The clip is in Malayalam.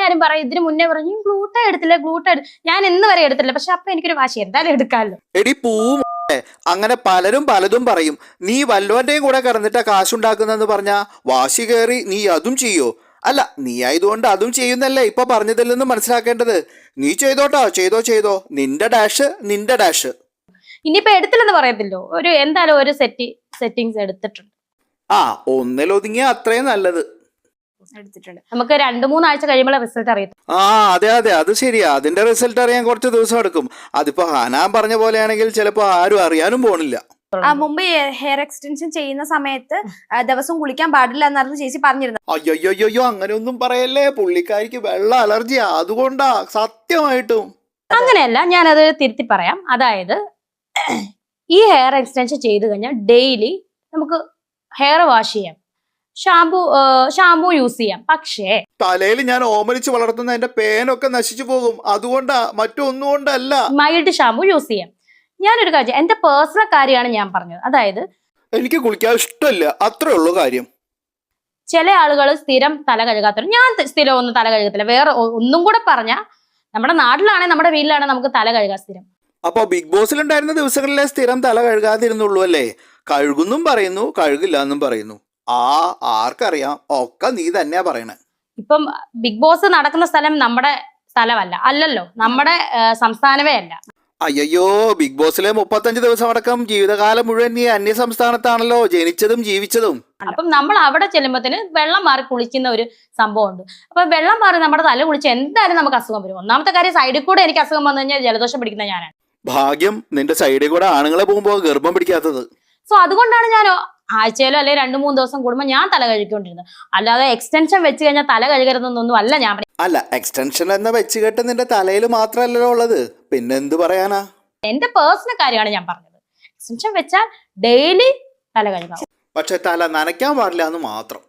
എല്ലാരും പറയും ഇതിന് മുന്നേ പറഞ്ഞു ഗ്ലൂട്ട എടുത്തില്ല ഞാൻ ഇന്ന് വരെ എടുത്തില്ല. പക്ഷെ അപ്പൊ എനിക്കൊരു വാശി എന്തായാലും എടുക്കാമല്ലോ. എടി പൂ അങ്ങനെ പലരും പലതും പറയും. നീ വല്ലവന്റെയും കൂടെ കിടന്നിട്ടാ കാശുണ്ടാക്കുന്നെന്ന് പറഞ്ഞാ വാശി കയറി നീ അതും ചെയ്യോ? അല്ല, നീ ആയതുകൊണ്ട് അതും ചെയ്യുന്നല്ലേ ഇപ്പൊ പറഞ്ഞതിൽ നിന്ന് മനസ്സിലാക്കേണ്ടത്. നീ ചെയ്തോട്ടോ, ചെയ്തോ, നിന്റെ ഡാഷ്. ഇനിയിപ്പോ എടുത്തില്ലെന്ന് പറയത്തില്ലോ. എന്തായാലും ഒരു സെറ്റിങ്സ് എടുത്തിട്ടുണ്ട്. ഒന്നിലൊതുങ്ങിയ അത്രയും നല്ലത്. എടുത്തിട്ടുണ്ട്. നമുക്ക് 2-3 ആഴ്ച കഴിയുമ്പോൾ റിസൾട്ട് അറിയത്തും. അതെ, അത് ശരിയാ. അതിന്റെ റിസൾട്ട് അറിയാൻ കുറച്ച് ദിവസം എടുക്കും. അതിപ്പോ ഹാനാൻ പറഞ്ഞ പോലെയാണെങ്കിൽ ചിലപ്പോ ആരും അറിയാനും പോണില്ല. മുമ്പ് ഹെയർ എക്സ്റ്റൻഷൻ ചെയ്യുന്ന സമയത്ത് ദിവസം കുളിക്കാൻ പാടില്ല എന്നായിരുന്നു ചേച്ചി പറഞ്ഞിരുന്നത്. അയ്യോ അങ്ങനെയൊന്നും പറയല്ലേ. പുള്ളിക്കാരിക്ക് വെള്ള അലർജിയാ, അതുകൊണ്ടാ. സത്യമായിട്ടും അങ്ങനെയല്ല, ഞാനത് തിരുത്തി പറയാം. അതായത് ഈ ഹെയർ എക്സ്റ്റൻഷൻ ചെയ്ത് കഴിഞ്ഞാൽ ഡെയിലി നമുക്ക് ഹെയർ വാഷ് ചെയ്യാം, ഷാമ്പു യൂസ് ചെയ്യാം. പക്ഷേ തലയിൽ ഞാൻ ഓമനിച്ച് വളർത്തുന്ന എന്റെ പേനൊക്കെ നശിച്ചു പോകും. അതുകൊണ്ടാ, മറ്റൊന്നും കൊണ്ടല്ല. മൈൽഡ് ഷാമ്പു യൂസ് ചെയ്യാം. ഞാനൊരു കാര്യം, എന്റെ പേഴ്സണൽ കാര്യമാണ് ഞാൻ പറഞ്ഞത്. അതായത് എനിക്ക് കുളിക്കാൻ ഇഷ്ടമല്ല, അത്രേ ഉള്ളൂ കാര്യം. ചില ആളുകൾ സ്ഥിരം തല കഴുകാത്തവർ. ഞാൻ സ്ഥിരം ഒന്നും തല കഴുകത്തില്ല. വേറെ ഒന്നും കൂടെ പറഞ്ഞാൽ നമ്മുടെ നാട്ടിലാണെങ്കിൽ നമ്മുടെ വീട്ടിലാണെങ്കിൽ നമുക്ക് തല കഴുകാൻ സ്ഥിരം. അപ്പൊ ബിഗ് ബോസിലുണ്ടായിരുന്ന ദിവസങ്ങളിലെ സ്ഥിരം തല കഴുകാതിരുന്നുള്ളൂ അല്ലേ? കഴുകുന്നും പറയുന്നു, കഴുകില്ല എന്നും പറയുന്നു. ആർക്കറിയാം, ഒക്കെ നീ തന്നെയാ പറയണേ. ഇപ്പം ബിഗ് ബോസ് നടക്കുന്ന സ്ഥലം നമ്മുടെ സ്ഥലമല്ല, അല്ലല്ലോ, നമ്മുടെ സംസ്ഥാനമേ അല്ല. അയ്യോ, ബിഗ് ബോസിലെ 35 ദിവസം അടക്കം ജീവിതകാലം മുഴുവൻ നീ അന്യ സംസ്ഥാനത്താണല്ലോ ജനിച്ചതും ജീവിച്ചതും. അപ്പം നമ്മൾ അവിടെ ചെല്ലുമ്പോഴത്തേന് വെള്ളം മാറി കുളിക്കുന്ന ഒരു സംഭവം ഉണ്ട്. അപ്പൊ വെള്ളം മാറി നമ്മുടെ തല കുളിച്ച് എന്തായാലും നമുക്ക് അസുഖം വരും. ഒന്നാമത്തെ കാര്യം, സൈഡിൽ കൂടെ എനിക്ക് അസുഖം വന്നു കഴിഞ്ഞാൽ ജലദോഷം പിടിക്കുന്ന ഞാനാണ്. ഭാഗ്യം നിന്റെ സൈഡിൽ കൂടെ ആണുങ്ങളെ പോകുമ്പോ ഗർഭം പിടിക്കാത്തത്. സോ അതുകൊണ്ടാണ് ഞാൻ ആഴ്ചയിലോ അല്ലെങ്കിൽ 2-3 ദിവസം കൂടുമ്പോൾ ഞാൻ തല കഴുകിക്കൊണ്ടിരുന്നത്. അല്ലാതെ എക്സ്റ്റൻഷൻ വെച്ച് കഴിഞ്ഞാൽ തല കഴുകരുതെന്നൊന്നും അല്ല ഞാൻ. അല്ല, എക്സ്റ്റൻഷൻ എന്ന വെച്ച് കെട്ട് നിന്റെ തലയിൽ മാത്രമല്ലല്ലോ ഉള്ളത്, പിന്നെ എന്ത് പറയാനാ? എന്റെ പേഴ്സണൽ കാര്യമാണ് ഞാൻ പറഞ്ഞത്. എക്സ്റ്റൻഷൻ വെച്ചാൽ ഡെയിലി തല കഴുകാം, പക്ഷെ തല നനയ്ക്കാൻ പാടില്ല എന്ന് മാത്രം.